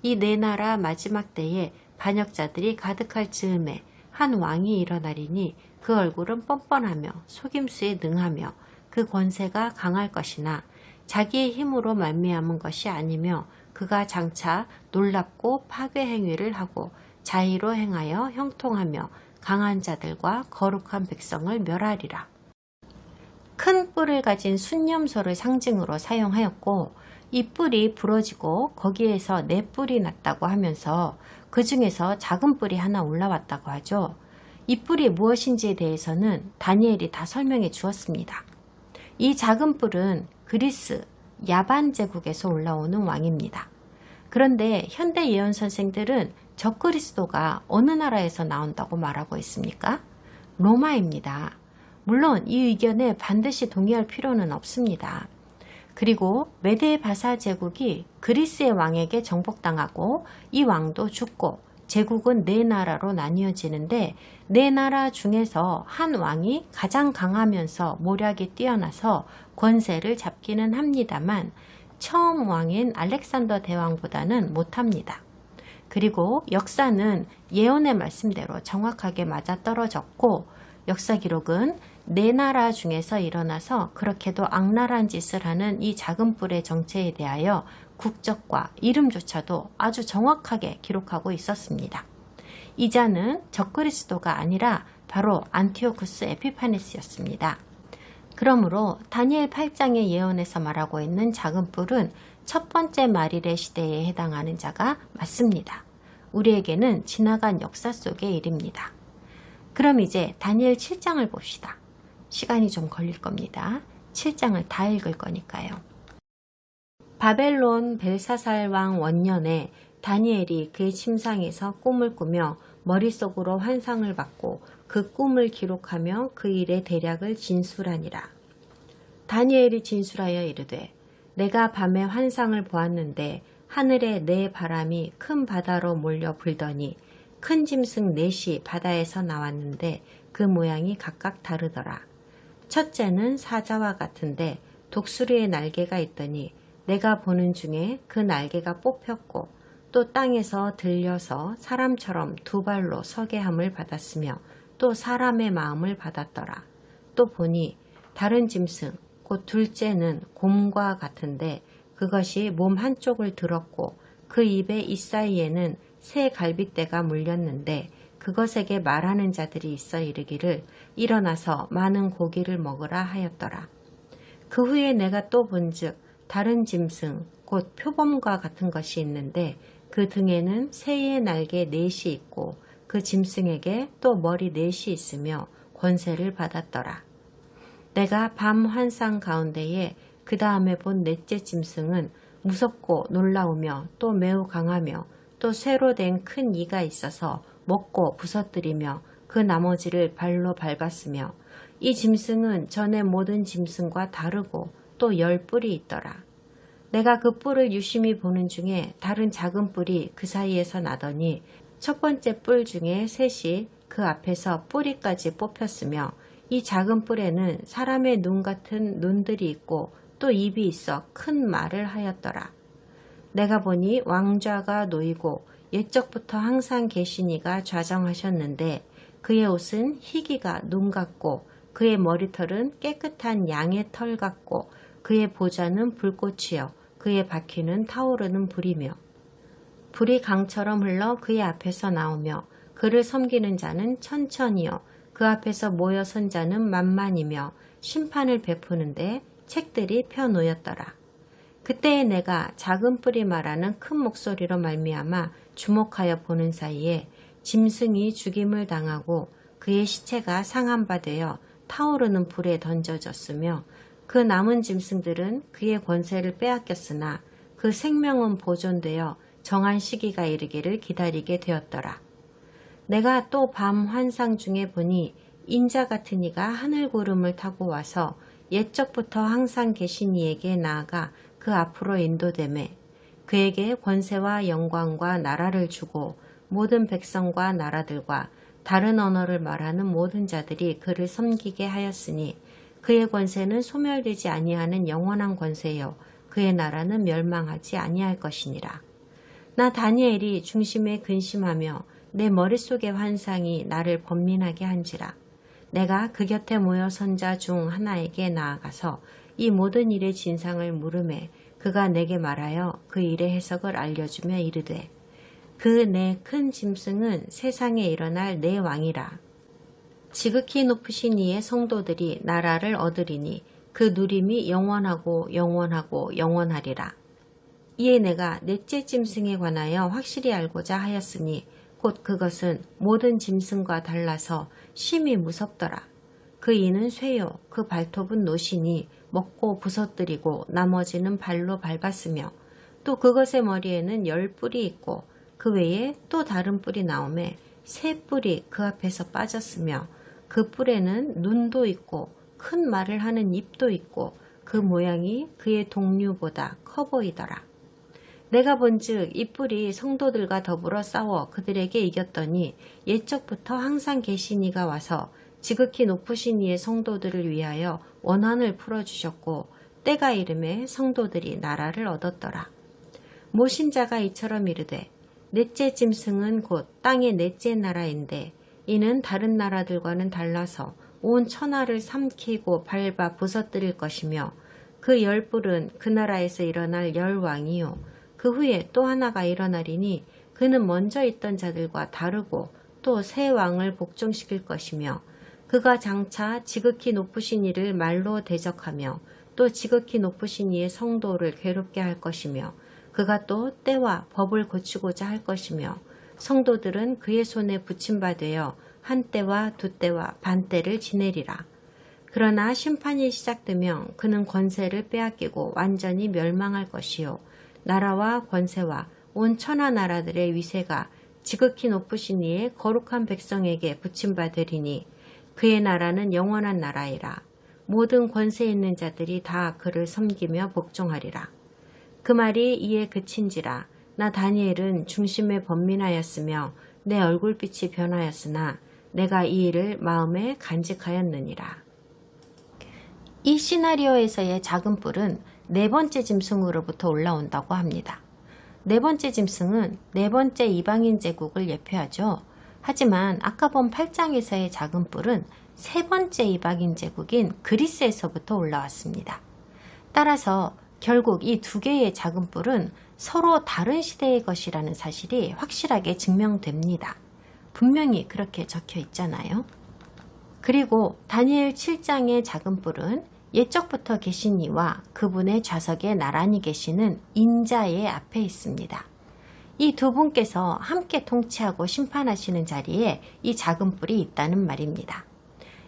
이 네 나라 마지막 때에 반역자들이 가득할 즈음에 한 왕이 일어나리니 그 얼굴은 뻔뻔하며 속임수에 능하며 그 권세가 강할 것이나 자기의 힘으로 말미암은 것이 아니며 그가 장차 놀랍고 파괴 행위를 하고 자의로 행하여 형통하며 강한 자들과 거룩한 백성을 멸하리라. 큰 뿔을 가진 순념소를 상징으로 사용하였고 이 뿔이 부러지고 거기에서 네 뿔이 났다고 하면서 그 중에서 작은 뿔이 하나 올라왔다고 하죠. 이 뿔이 무엇인지에 대해서는 다니엘이 다 설명해 주었습니다. 이 작은 뿔은 그리스 야반 제국에서 올라오는 왕입니다. 그런데 현대 예언 선생들은 적그리스도가 어느 나라에서 나온다고 말하고 있습니까? 로마입니다. 물론 이 의견에 반드시 동의할 필요는 없습니다. 그리고 메데 바사 제국이 그리스의 왕에게 정복당하고 이 왕도 죽고 제국은 네 나라로 나뉘어지는데 네 나라 중에서 한 왕이 가장 강하면서 모략이 뛰어나서 권세를 잡기는 합니다만 처음 왕인 알렉산더 대왕보다는 못합니다. 그리고 역사는 예언의 말씀대로 정확하게 맞아떨어졌고 역사 기록은 네 나라 중에서 일어나서 그렇게도 악랄한 짓을 하는 이 작은 뿔의 정체에 대하여 국적과 이름조차도 아주 정확하게 기록하고 있었습니다. 이 자는 적그리스도가 아니라 바로 안티오쿠스 에피파네스였습니다. 그러므로 다니엘 8장의 예언에서 말하고 있는 작은 뿔은 첫 번째 마릴의 시대에 해당하는 자가 맞습니다. 우리에게는 지나간 역사 속의 일입니다. 그럼 이제 다니엘 7장을 봅시다. 시간이 좀 걸릴 겁니다. 7장을 다 읽을 거니까요. 바벨론 벨사살 왕 원년에 다니엘이 그의 침상에서 꿈을 꾸며 머릿속으로 환상을 받고 그 꿈을 기록하며 그 일의 대략을 진술하니라. 다니엘이 진술하여 이르되 내가 밤에 환상을 보았는데 하늘에 네 바람이 큰 바다로 몰려 불더니 큰 짐승 넷이 바다에서 나왔는데 그 모양이 각각 다르더라. 첫째는 사자와 같은데 독수리의 날개가 있더니 내가 보는 중에 그 날개가 뽑혔고 또 땅에서 들려서 사람처럼 두 발로 서게 함을 받았으며 또 사람의 마음을 받았더라. 또 보니 다른 짐승 곧 둘째는 곰과 같은데 그것이 몸 한쪽을 들었고 그 입의 이사이에는 새 갈빗대가 물렸는데 그것에게 말하는 자들이 있어 이르기를 일어나서 많은 고기를 먹으라 하였더라. 그 후에 내가 또 본즉 다른 짐승 곧 표범과 같은 것이 있는데 그 등에는 새의 날개 넷이 있고 그 짐승에게 또 머리 넷이 있으며 권세를 받았더라. 내가 밤 환상 가운데에 그 다음에 본 넷째 짐승은 무섭고 놀라우며 또 매우 강하며 또 쇠로 된 큰 이가 있어서 먹고 부서뜨리며 그 나머지를 발로 밟았으며 이 짐승은 전에 모든 짐승과 다르고 또 10뿔이 있더라. 내가 그 뿔을 유심히 보는 중에 다른 작은 뿔이 그 사이에서 나더니 첫 번째 뿔 중에 셋이 그 앞에서 뿌리까지 뽑혔으며 이 작은 뿔에는 사람의 눈 같은 눈들이 있고 또 입이 있어 큰 말을 하였더라. 내가 보니 왕좌가 놓이고 옛적부터 항상 계신 이가 좌정하셨는데 그의 옷은 희기가 눈 같고 그의 머리털은 깨끗한 양의 털 같고 그의 보좌는 불꽃이요 그의 바퀴는 타오르는 불이며 불이 강처럼 흘러 그의 앞에서 나오며 그를 섬기는 자는 천천히요 그 앞에서 모여 선 자는 만만이며 심판을 베푸는데 책들이 펴놓였더라. 그때에 내가 작은 뿔이 말하는 큰 목소리로 말미암아 주목하여 보는 사이에 짐승이 죽임을 당하고 그의 시체가 상한 바 되어 타오르는 불에 던져졌으며 그 남은 짐승들은 그의 권세를 빼앗겼으나 그 생명은 보존되어 정한 시기가 이르기를 기다리게 되었더라. 내가 또 밤 환상 중에 보니 인자 같은 이가 하늘 구름을 타고 와서 옛적부터 항상 계신 이에게 나아가 그 앞으로 인도되매 그에게 권세와 영광과 나라를 주고 모든 백성과 나라들과 다른 언어를 말하는 모든 자들이 그를 섬기게 하였으니 그의 권세는 소멸되지 아니하는 영원한 권세요 그의 나라는 멸망하지 아니할 것이니라. 나 다니엘이 중심에 근심하며 내 머릿속의 환상이 나를 번민하게 한지라. 내가 그 곁에 모여 선 자 중 하나에게 나아가서 이 모든 일의 진상을 물으매 그가 내게 말하여 그 일의 해석을 알려주며 이르되 그 내 큰 짐승은 세상에 일어날 내 왕이라. 지극히 높으신 이의 성도들이 나라를 얻으리니 그 누림이 영원하고 영원하고 영원하리라. 이에 내가 넷째 짐승에 관하여 확실히 알고자 하였으니 곧 그것은 모든 짐승과 달라서 심히 무섭더라. 그 이는 쇠요 그 발톱은 노시니 먹고 부서뜨리고 나머지는 발로 밟았으며 또 그것의 머리에는 10뿔이 있고 그 외에 또 다른 뿔이 나오매 3뿔이 그 앞에서 빠졌으며 그 뿔에는 눈도 있고 큰 말을 하는 입도 있고 그 모양이 그의 동류보다 커 보이더라. 내가 본즉 이 뿔이 성도들과 더불어 싸워 그들에게 이겼더니 옛적부터 항상 계신 이가 와서 지극히 높으신 이의 성도들을 위하여 원한을 풀어주셨고 때가 이름에 성도들이 나라를 얻었더라. 모신 자가 이처럼 이르되 넷째 짐승은 곧 땅의 넷째 나라인데 이는 다른 나라들과는 달라서 온 천하를 삼키고 밟아 부서뜨릴 것이며 그 10뿔은 그 나라에서 일어날 10왕이요 그 후에 또 하나가 일어나리니 그는 먼저 있던 자들과 다르고 또 새 왕을 복종시킬 것이며 그가 장차 지극히 높으신 이를 말로 대적하며 또 지극히 높으신 이의 성도를 괴롭게 할 것이며 그가 또 때와 법을 고치고자 할 것이며 성도들은 그의 손에 붙임바되어 한 때와 두 때와 반 때를 지내리라. 그러나 심판이 시작되면 그는 권세를 빼앗기고 완전히 멸망할 것이요 나라와 권세와 온 천하 나라들의 위세가 지극히 높으신 이의 거룩한 백성에게 붙임바되리니 그의 나라는 영원한 나라이라. 모든 권세 있는 자들이 다 그를 섬기며 복종하리라. 그 말이 이에 그친지라. 나 다니엘은 중심에 번민하였으며 내 얼굴빛이 변하였으나 내가 이 일을 마음에 간직하였느니라. 이 시나리오에서의 작은 뿔은 네 번째 짐승으로부터 올라온다고 합니다. 네 번째 짐승은 네 번째 이방인 제국을 예표하죠. 하지만 아까 본 8장에서의 작은 뿔은 세 번째 이방인 제국인 그리스에서부터 올라왔습니다. 따라서 결국 이 두 개의 작은 뿔은 서로 다른 시대의 것이라는 사실이 확실하게 증명됩니다. 분명히 그렇게 적혀 있잖아요. 그리고 다니엘 7장의 작은 뿔은 옛적부터 계신 이와 그분의 좌석에 나란히 계시는 인자의 앞에 있습니다. 이 두 분께서 함께 통치하고 심판하시는 자리에 이 작은 뿔이 있다는 말입니다.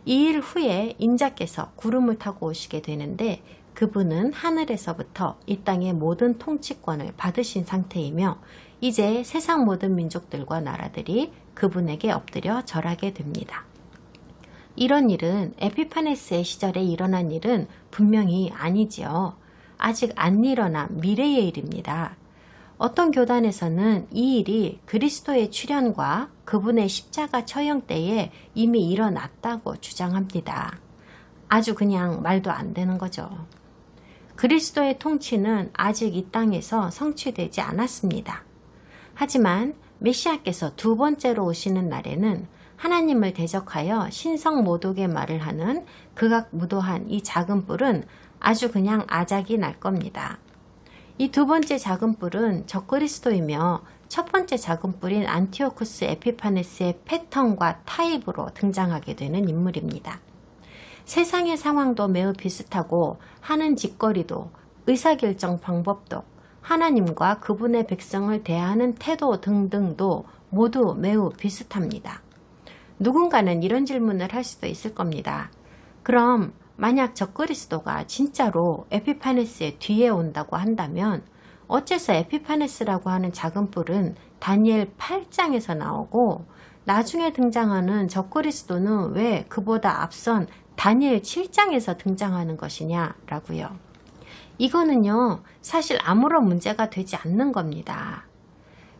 이 일 후에 인자께서 구름을 타고 오시게 되는데 그분은 하늘에서부터 이 땅의 모든 통치권을 받으신 상태이며 이제 세상 모든 민족들과 나라들이 그분에게 엎드려 절하게 됩니다. 이런 일은 에피파네스의 시절에 일어난 일은 분명히 아니지요. 아직 안 일어난 미래의 일입니다. 어떤 교단에서는 이 일이 그리스도의 출현과 그분의 십자가 처형 때에 이미 일어났다고 주장합니다. 아주 그냥 말도 안 되는 거죠. 그리스도의 통치는 아직 이 땅에서 성취되지 않았습니다. 하지만 메시아께서 두 번째로 오시는 날에는 하나님을 대적하여 신성 모독의 말을 하는 극악무도한 이 작은 뿔은 아주 그냥 아작이 날 겁니다. 이 두 번째 작은 뿔은 적그리스도이며 첫 번째 작은 뿔인 안티오쿠스 에피파네스의 패턴과 타입으로 등장하게 되는 인물입니다. 세상의 상황도 매우 비슷하고 하는 짓거리도 의사결정 방법도 하나님과 그분의 백성을 대하는 태도 등등도 모두 매우 비슷합니다. 누군가는 이런 질문을 할 수도 있을 겁니다. 그럼 만약 적그리스도가 진짜로 에피파네스의 뒤에 온다고 한다면 어째서 에피파네스라고 하는 작은 뿔은 다니엘 8장에서 나오고 나중에 등장하는 적그리스도는 왜 그보다 앞선 다니엘 7장에서 등장하는 것이냐라고요. 이거는요, 사실 아무런 문제가 되지 않는 겁니다.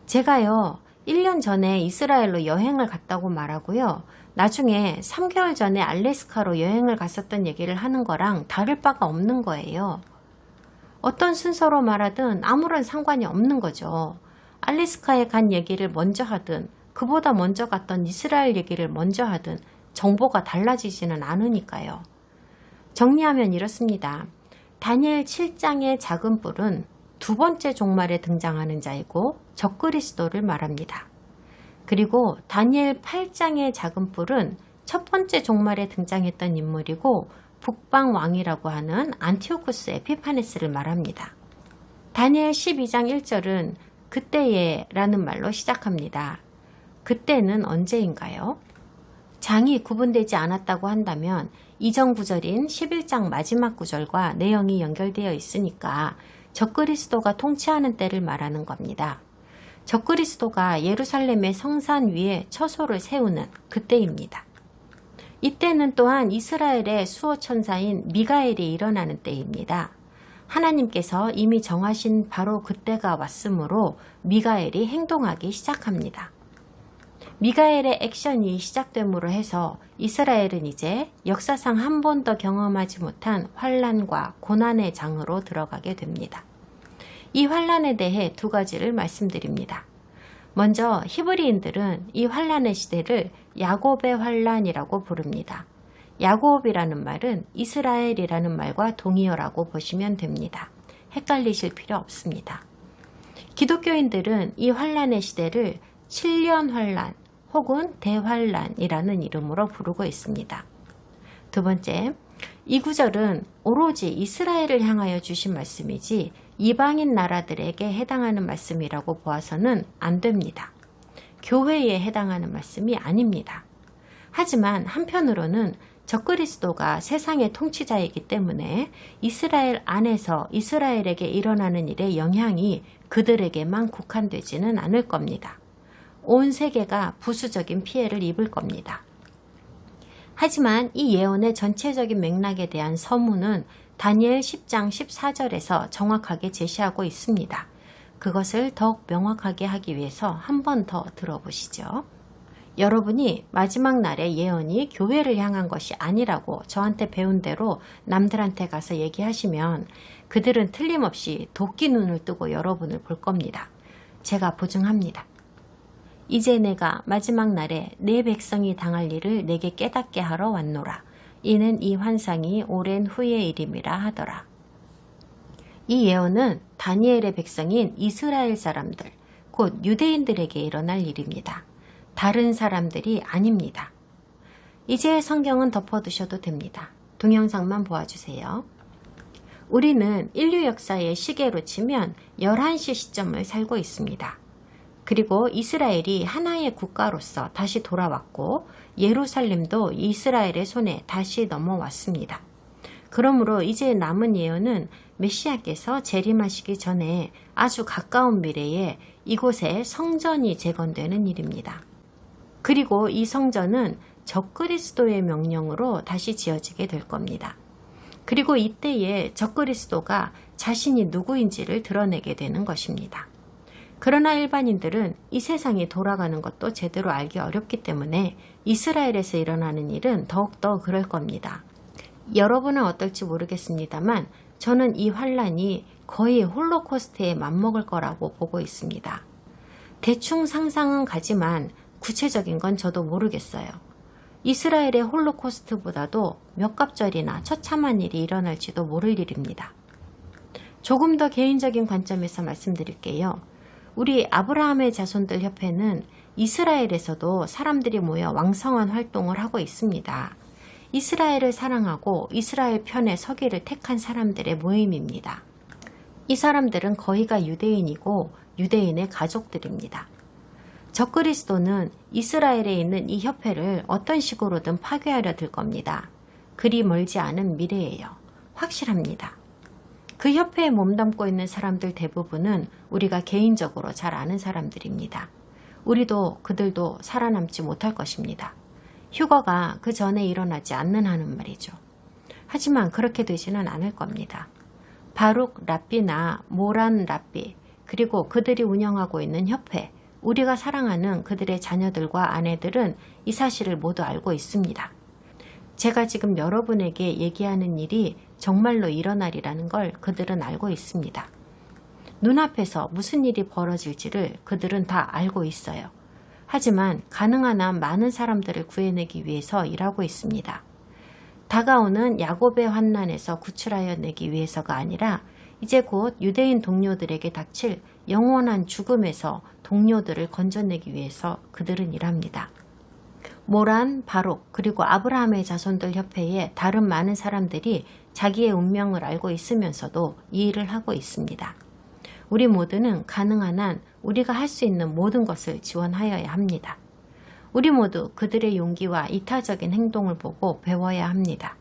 제가요, 1년 전에 이스라엘로 여행을 갔다고 말하고요. 나중에 3개월 전에 알래스카로 여행을 갔었던 얘기를 하는 거랑 다를 바가 없는 거예요. 어떤 순서로 말하든 아무런 상관이 없는 거죠. 알래스카에 간 얘기를 먼저 하든 그보다 먼저 갔던 이스라엘 얘기를 먼저 하든 정보가 달라지지는 않으니까요. 정리하면 이렇습니다. 다니엘 7장의 작은 뿔은 두 번째 종말에 등장하는 자이고 적그리스도를 말합니다. 그리고 다니엘 8장의 작은 뿔은 첫 번째 종말에 등장했던 인물이고 북방 왕이라고 하는 안티오쿠스 에피파네스를 말합니다. 다니엘 12장 1절은 그때에 라는 말로 시작합니다. 그때는 언제인가요? 장이 구분되지 않았다고 한다면 이전 구절인 11장 마지막 구절과 내용이 연결되어 있으니까 적그리스도가 통치하는 때를 말하는 겁니다. 적그리스도가 예루살렘의 성산 위에 처소를 세우는 그때입니다. 이때는 또한 이스라엘의 수호 천사인 미가엘이 일어나는 때입니다. 하나님께서 이미 정하신 바로 그때가 왔으므로 미가엘이 행동하기 시작합니다. 미가엘의 액션이 시작됨으로 해서 이스라엘은 이제 역사상 한 번도 경험하지 못한 환난과 고난의 장으로 들어가게 됩니다. 이 환난에 대해 두 가지를 말씀드립니다. 먼저 히브리인들은 이 환난의 시대를 야곱의 환난이라고 부릅니다. 야곱이라는 말은 이스라엘이라는 말과 동의어라고 보시면 됩니다. 헷갈리실 필요 없습니다. 기독교인들은 이 환난의 시대를 7년 환난 혹은 대환난이라는 이름으로 부르고 있습니다. 두 번째, 이 구절은 오로지 이스라엘을 향하여 주신 말씀이지 이방인 나라들에게 해당하는 말씀이라고 보아서는 안 됩니다. 교회에 해당하는 말씀이 아닙니다. 하지만 한편으로는 적그리스도가 세상의 통치자이기 때문에 이스라엘 안에서 이스라엘에게 일어나는 일의 영향이 그들에게만 국한되지는 않을 겁니다. 온 세계가 부수적인 피해를 입을 겁니다. 하지만 이 예언의 전체적인 맥락에 대한 서문은 다니엘 10장 14절에서 정확하게 제시하고 있습니다. 그것을 더욱 명확하게 하기 위해서 한 번 더 들어보시죠. 여러분이 마지막 날의 예언이 교회를 향한 것이 아니라고 저한테 배운 대로 남들한테 가서 얘기하시면 그들은 틀림없이 도끼 눈을 뜨고 여러분을 볼 겁니다. 제가 보증합니다. 이제 내가 마지막 날에 내 백성이 당할 일을 내게 깨닫게 하러 왔노라. 이는 이 환상이 오랜 후의 일임이라 하더라. 이 예언은 다니엘의 백성인 이스라엘 사람들, 곧 유대인들에게 일어날 일입니다. 다른 사람들이 아닙니다. 이제 성경은 덮어두셔도 됩니다. 동영상만 보아주세요. 우리는 인류 역사의 시계로 치면 11시 시점을 살고 있습니다. 그리고 이스라엘이 하나의 국가로서 다시 돌아왔고 예루살렘도 이스라엘의 손에 다시 넘어왔습니다. 그러므로 이제 남은 예언은 메시아께서 재림하시기 전에 아주 가까운 미래에 이곳에 성전이 재건되는 일입니다. 그리고 이 성전은 적그리스도의 명령으로 다시 지어지게 될 겁니다. 그리고 이때에 적그리스도가 자신이 누구인지를 드러내게 되는 것입니다. 그러나 일반인들은 이 세상이 돌아가는 것도 제대로 알기 어렵기 때문에 이스라엘에서 일어나는 일은 더욱더 그럴 겁니다. 여러분은 어떨지 모르겠습니다만 저는 이 환란이 거의 홀로코스트에 맞먹을 거라고 보고 있습니다. 대충 상상은 가지만 구체적인 건 저도 모르겠어요. 이스라엘의 홀로코스트보다도 몇 갑절이나 처참한 일이 일어날지도 모를 일입니다. 조금 더 개인적인 관점에서 말씀드릴게요. 우리 아브라함의 자손들 협회는 이스라엘에서도 사람들이 모여 왕성한 활동을 하고 있습니다. 이스라엘을 사랑하고 이스라엘 편에 서기를 택한 사람들의 모임입니다. 이 사람들은 거의가 유대인이고 유대인의 가족들입니다. 적그리스도는 이스라엘에 있는 이 협회를 어떤 식으로든 파괴하려 들 겁니다. 그리 멀지 않은 미래예요. 확실합니다. 그 협회에 몸담고 있는 사람들 대부분은 우리가 개인적으로 잘 아는 사람들입니다. 우리도 그들도 살아남지 못할 것입니다. 휴거가 그 전에 일어나지 않는 한은 말이죠. 하지만 그렇게 되지는 않을 겁니다. 바룩 랍비나 모란 랍비, 그리고 그들이 운영하고 있는 협회, 우리가 사랑하는 그들의 자녀들과 아내들은 이 사실을 모두 알고 있습니다. 제가 지금 여러분에게 얘기하는 일이 정말로 일어나리라는 걸 그들은 알고 있습니다. 눈앞에서 무슨 일이 벌어질지를 그들은 다 알고 있어요. 하지만 가능한 한 많은 사람들을 구해내기 위해서 일하고 있습니다. 다가오는 야곱의 환난에서 구출하여 내기 위해서가 아니라 이제 곧 유대인 동료들에게 닥칠 영원한 죽음에서 동료들을 건져내기 위해서 그들은 일합니다. 모란, 바룩, 그리고 아브라함의 자손들 협회에 다른 많은 사람들이 자기의 운명을 알고 있으면서도 이 일을 하고 있습니다. 우리 모두는 가능한 한 우리가 할 수 있는 모든 것을 지원하여야 합니다. 우리 모두 그들의 용기와 이타적인 행동을 보고 배워야 합니다.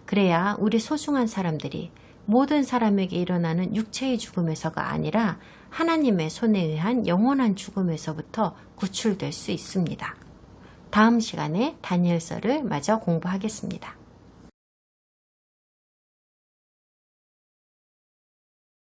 그래야 우리 소중한 사람들이 모든 사람에게 일어나는 육체의 죽음에서가 아니라 하나님의 손에 의한 영원한 죽음에서부터 구출될 수 있습니다. 다음 시간에 다니엘서를 마저 공부하겠습니다.